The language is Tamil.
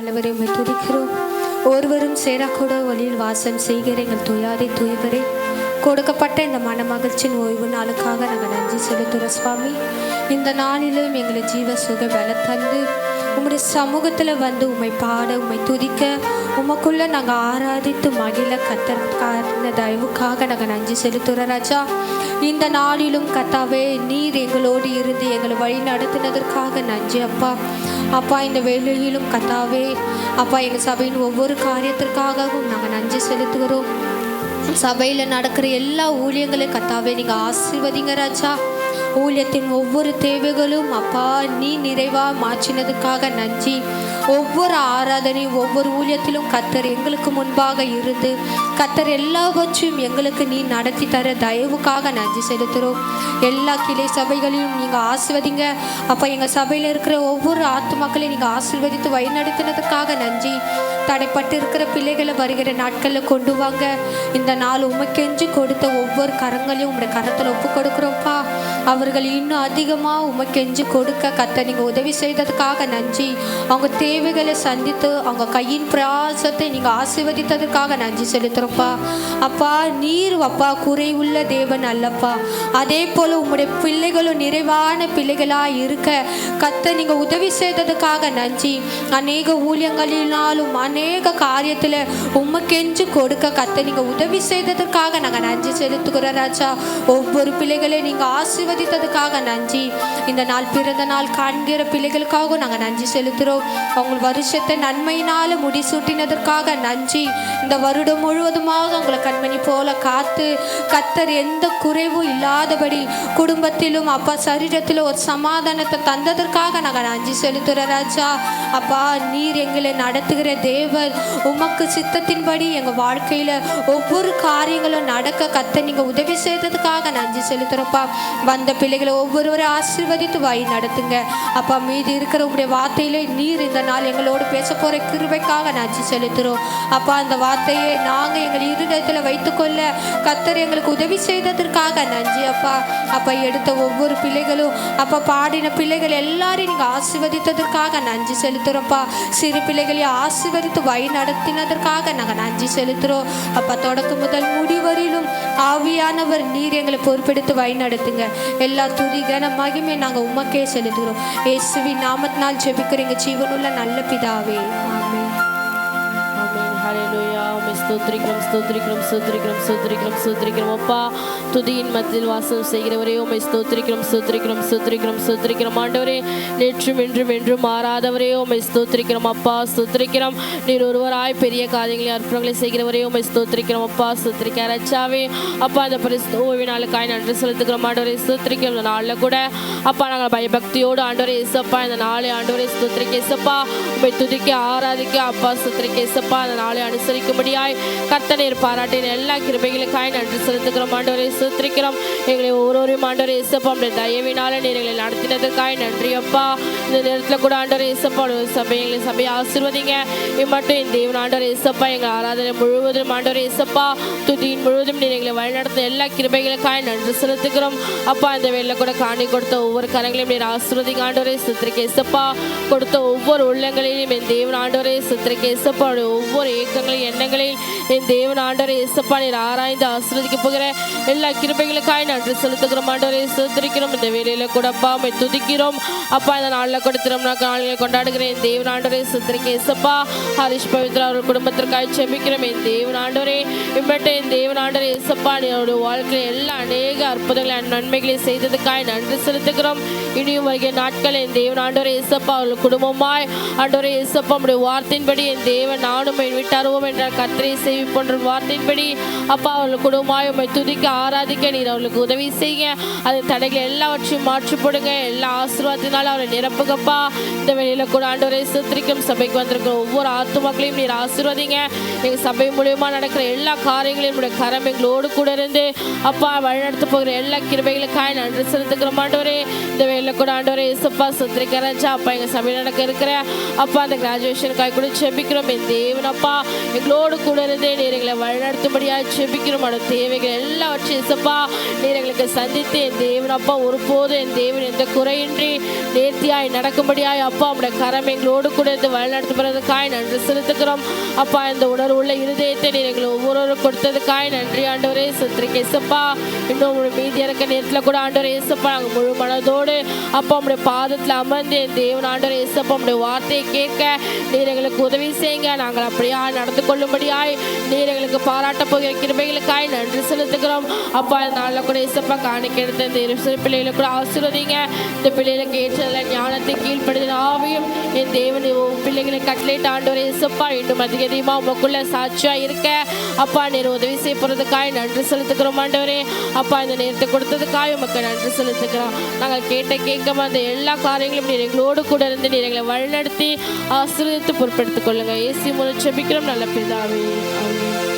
ஆண்டவரே உம்மை துதிக்கிறோம். ஒருவரும் சேரக்கூட வழியில் வாசம் செய்கிற எங்கள் துயாதி தூயவரே, கொடுக்கப்பட்ட இந்த மன மகிழ்ச்சியின் ஓய்வு நாளுக்காக நாங்கள் நன்றி செலுத்துகிறோம் சுவாமி. இந்த நாளிலும் எங்களை ஜீவ சுக பல தந்து உம்முடைய சமூகத்தில் வந்து உம்மை பாட உம்மை துதிக்க உமக்குள்ள நாங்கள் ஆராதித்து மகிழ கத்தற்கான தயவுக்காக நாங்கள் நன்றி செலுத்துகிறோம் ராஜா. இந்த நாளிலும் கத்தாவே நீர் எங்களோடு இருந்து எங்களை வழி நடத்தினதற்காக நன்றி அப்பா. அப்பா இந்த வேளையிலும் கத்தாவே அப்பா எங்கள் சபையின் ஒவ்வொரு காரியத்திற்காகவும் நாங்கள் நன்றி செலுத்துகிறோம். சபையில் நடக்கிற எல்லா ஊழியங்களையும் கத்தாவே நீங்கள் ஆசீர்வதிங்க ராஜா. ஊழியத்தின் ஒவ்வொரு தேவைகளும் அப்பா நீ நிறைவாக மாற்றினதுக்காக நன்றி. ஒவ்வொரு ஆராதனையும் ஒவ்வொரு ஊழியத்திலும் கத்தர் எங்களுக்கு முன்பாக இருந்து கத்தர் எல்லாவற்றையும் எங்களுக்கு நீ நடத்தி தர தயவுக்காக நன்றி செலுத்துகிறோம். எல்லா கிளை சபைகளையும் நீங்கள் ஆசீர்வதிங்க அப்போ. எங்கள் சபையில் இருக்கிற ஒவ்வொரு ஆத்துமாக்களையும் நீங்கள் ஆசீர்வதித்து வழிநடத்தினதுக்காக நன்றி. தடைப்பட்டு இருக்கிற பிள்ளைகளை வருகிற நாட்களில் கொண்டு வாங்க. இந்த நாள் உமக்கென்று கொடுத்த ஒவ்வொரு கரங்களையும் உங்களுடைய கரத்தில் ஒப்பு கொடுக்குறோம்ப்பா. அவர்கள் இன்னும் அதிகமாக உமக்கென்று கொடுக்க கத்த நீங்கள் உதவி செய்ததுக்காக நன்றி. அவங்க தேவைகளை சந்தித்து அவங்க கையின் பிரயாசத்தை நீங்கள் ஆசீர்வதித்ததுக்காக நன்றி செலுத்துகிறோம்ப்பா. அப்பா நீர் அப்பா குறைவுள்ள தேவன் அல்லப்பா. அதே போல் உங்களுடைய பிள்ளைகளும் நிறைவான பிள்ளைகளாக இருக்க கத்த நீங்கள் உதவி செய்ததுக்காக நன்றி. அநேக ஊழியங்களினாலும் அநேக காரியத்தில் உமக்கென்று கொடுக்க கத்த நீங்கள் உதவி செய்ததற்காக நாங்கள் நன்றி செலுத்துகிறோம் ராஜா. ஒவ்வொரு பிள்ளைகளை நீங்கள் ஆசீர்வதித்ததுக்காக நன்றி. இந்த நாள் பிறந்த நாள் காண்கிற பிள்ளைகளுக்காகவும் நாங்கள் நன்றி செலுத்துகிறோம். அவங்க வருஷத்தை நன்மையினால் முடிசூட்டினதற்காக நன்றி. இந்த வருடம் முழுவதுமாக உங்களை கண்மணி போல காத்து கத்தர் எந்த குறைவும் இல்லாதபடி குடும்பத்திலும் அப்பா சரீரத்திலும் ஒரு சமாதானத்தை தந்ததற்காக நாங்கள் நன்றி செலுத்துகிறோம் ராஜா. அப்பா நீர் எங்களை நடத்துகிற தேவன். உமக்கு சித்தத்தின்படி எங்கள் வாழ்க்கையில் ஒவ்வொரு காரியங்களும் நடக்க கத்த நீங்கள் உதவி செய்ததுக்காக நன்றி செலுத்துகிறோம்ப்பா. வந்த பிள்ளைகளை ஒவ்வொருவரை ஆசீர்வதித்து வாய் நடத்துங்க அப்பா. மீதி இருக்கிற உங்களுடைய வார்த்தையிலே நீர் இந்த நாள் எங்களோடு பேச போகிற கிருபைக்காக நன்றி செலுத்துகிறோம் அப்பா. அந்த வார்த்தையை நாங்கள் எங்கள் இருதயத்தில் வைத்துக்கொள்ள கத்தர் எங்களுக்கு உதவி செய்ததற்காக நன்றி அப்பா. அப்பா எடுத்த ஒவ்வொரு பிள்ளைகளும் அப்பா பாடின பிள்ளைகள் எல்லாரையும் நீங்கள் ஆசீர்வதித்ததற்காக நன்றி செலுத்துகிறோம்ப்பா. சிறு பிள்ளைகளை ஆசீர்வதித்து வழி நடத்தினதற்காக நாங்கள் நன்றி செலுத்துகிறோம் அப்பா. தொடக்கம் முதல் முடிவரையிலும் ஆவியானவர் நீர் எங்களை பொறுப்பெடுத்து வழி நடத்துங்க. எல்லா துதி கன மகிமை நாங்கள் உமக்கே செலுத்துகிறோம். இயேசுவின் நாமத்தினால் ஜெபிக்கிறீங்க ஜீவனுள்ள நல்ல பிதாவே, ஆமென். ஸ்தோத்திரிக்கிறோம் ஸ்தோத்திரிக்கிறோம் ஸ்தோத்திரிக்கிறோம் ஸ்தோத்திரிக்கிறோம் ஸ்தோத்திரிக்கிறோம் அப்பா. துதியின் மத்தியில் வாசம் செய்கிறவரே உம்மை ஸ்தோத்திரிக்கிறோம் ஸ்தோத்திரிக்கிறோம் ஸ்தோத்திரிக்கிறோம் ஸ்தோத்திரிக்கிறோம் ஆண்டவரே. நேற்றும் இன்றும் என்றும் மாறாதவரே உம்மை ஸ்தோத்திரிக்கிறோம் அப்பா. ஸ்தோத்திரிக்கிறோம் நீர் ஒருவராய் பெரிய காரியங்களை அற்புதங்களை செய்கிறவரே உம்மை ஸ்தோத்திரிக்கிறோம் அப்பா. ஸ்தோத்திரிக்க ரச்சாவே அப்பா. அந்த பரிசு ஓய்வு நாளுக்காய் நன்றி செலுத்துக்கிறோம் ஆண்டவரே. ஸ்தோத்திரிக்கிறோம் இந்த நாளில் கூட அப்பா நாங்கள் பயபக்தியோடு ஆண்டவரே இசப்பா இந்த நாளை ஆண்டவரே ஸ்தோத்திரிக்க இசப்பா உம்மை துதிக்க ஆராதிக்க அப்பா. ஸ்தோத்திரிக்க இசப்பா இந்த நாளை அனுசரிக்கும்படியாய் கர்த்தர் பாராட்டின எல்லா கிருபைகளுக்காய் நன்றி செலுத்துகிறோம் ஆண்டவரே. ஸ்தோத்திரிக்கிறோம் எங்களை ஒவ்வொருவரையும் ஆண்டவரே இசப்பா உடைய தயவினால நீர் எங்களை நடத்தினதற்காய் நன்றி அப்பா. இந்த நேரத்தில் கூட ஆண்டவரே இசப்பா சபையை ஆசீர்வதிங்க. இம்மட்டும் என் தேவன் ஆண்டவரே இசப்பா எங்கள் ஆராதனை முழுவதும் ஆண்டவரே இசப்பா துதியின் முழுவதும் நீர் எங்களை வழிநடத்தின எல்லா கிருபைகளுக்காய் நன்றி செலுத்துகிறோம் அப்பா. இந்த வேளையில் கூட காணி கொடுத்த ஒவ்வொரு கரங்களையும் நீர் ஆசீர்வதிங்க ஆண்டவரே. ஸ்தோத்திரிக்க இசப்பா கொடுத்த ஒவ்வொரு உள்ளங்களையும் என் தேவன் ஆண்டவரே ஸ்தோத்திரிக்க இசப்பா ஒவ்வொரு ஏக்கங்களையும் எண்ணங்களையும் என் தேவன் ஆண்டவரே இசப்பா நீர் ஆராய்ந்து ஆசீர்வதிக்க போகிற எல்லா கிருபைகளுக்காய் நன்றி செலுத்துகிறோம் ஆண்டவரே. ஸ்தோத்திரிக்கிறோம் இந்த வேலையில கூட அப்பா உம்மை துதிக்கிறோம் அப்பா. இந்த நாளில் கூட திருமண நாளில் கொண்டாடுகிறேன் என் தேவன் ஆண்டவரே. ஸ்தோத்திரிக்க இசப்பா ஹரிஷ் பவித்ரா அவர்கள் குடும்பத்திற்காக செபிக்கிறோம் என் தேவன் ஆண்டவரே. இம்பட்ட என் தேவன் ஆண்டவரே இசப்பா நீருடைய வாழ்க்கையில் எல்லா அநேக அற்புதங்களை நன்மைகளை செய்ததுக்காய் நன்றி செலுத்துகிறோம். இனியும் வருகிற நாட்கள் என் தேவன் ஆண்டவரே இசப்பா அவர்கள் குடும்பமாய் ஆண்டவரே இசப்பா உடைய வார்த்தையின்படி என் தேவன் நானும் என் வீட்டாருவோம் என்ற கர்த்தரை சேவி போன்ற வார்த்தையின்படி அப்பா அவர்கள் குடும்பமாய் உம்மை துதிக்க ஆராதிக்க நீர் அவர்களுக்கு உதவி செய்ய. அது தடைகள் எல்லாவற்றையும் மாற்றி போடுங்க. எல்லா ஆசீர்வாதத்தினாலும் அவரை நிரப்புங்கப்பா. இந்த வேளையில கூட ஆண்டவரே ஸ்தோத்திரிக்கும் சபைக்கு வந்திருக்கிற ஒவ்வொரு ஆத்துமாக்களையும் நீர் ஆசீர்வதிங்க. எங்கள் சபை மூலியமா நடக்கிற எல்லா காரியங்களையும் உடைய கரம் எங்களோடு கூட இருந்து அப்பா வழிநடத்த போகிற எல்லா கிருபைகளுக்காய் நன்றி செலுத்துக்கிறோம் ஆண்டவரே. இந்த வேளையில கூட ஆண்டவரே இயேசுப்பா ஸ்தோத்திரிக்க ராஜா அப்பா. எங்கள் சபையில் நடக்க இருக்கிற அப்பா அந்த கிராஜுவேஷனுக்காய் கூட செபிக்கிறோம் என் தேவன் தேவன் அப்பா எங்களோடு கூட இருந்தே நீர் எங்களை வழிநடத்தும்படியாக செபிக்கிறோம். அந்த தேவைகள் எல்லாவற்றையும் இயேசப்பா நீர் எங்களுக்கு சந்தித்து என் தேவன் அப்பா ஒருபோதும் என் தேவன் எந்த குறையின்றி நேர்த்தியாய் நடக்கும்படியாய் அப்பா உடைய கரம் எங்களோடு கூட இருந்து வழிநடத்துவதற்காய் நன்றி செலுத்துகிறோம். அப்பா இந்த உணர்வு உள்ள இருதயத்தை நீர் எங்களை ஒவ்வொருவரும் கொடுத்ததுக்காய் நன்றி ஆண்டவரே. சுத்திரிக்க இயேசப்பா இன்னும் மீதி இறக்க நேரத்தில் கூட ஆண்டவரே இயேசப்பா நாங்கள் முழு மனதோடு அப்பா உடைய பாதத்தில் அமர்ந்து என் தேவன் ஆண்டவரே இயேசப்பா உடைய வார்த்தையை கேட்க நீர் எங்களுக்கு உதவி செய்யுங்க. நாங்கள் அப்படியா நடந்து கொள்ளும்படியாய் நீர் எங்களுக்கு பாராட்ட போகிற கிருபைகளுக்காய் நன்றி செலுத்துகிறோம். அப்பா இந்த நாளில் கூட இயேசப்பா காணிக்க எடுத்த இந்த சிறு பிள்ளைகளை கூட ஆசீர்வதிங்க. இந்த பிள்ளைகளுக்கு ஏற்றதில் ஞானத்தை கீழ்ப்படுத்தின ஆவியும் என் தேவன் பிள்ளைகளை கட்டளையிட்டு ஆண்டவரே இயேசப்பா இன்னும் அதிக அதிகமாக உமக்குள்ள சாட்சியா இருக்க அப்பா நீர் உதவி செய்ய போறதுக்காய் நன்றி செலுத்துக்கிறோம் ஆண்டவரே. அப்பா இந்த நேரத்தை கொடுத்ததுக்காய் உமக்கு நன்றி செலுத்துக்கிறோம். நாங்கள் கேட்க அந்த எல்லா காரியங்களும் நீர் எங்களோடு கூட இருந்து நீர் எங்களை வழிநடத்தி ஆசீர்வதித்து பொறுப்பெடுத்துக் கொள்ளுங்க. இயேசு மூலம் ஜெபிக்கிறோம் நல்ல பிதாவே. ஆமென்.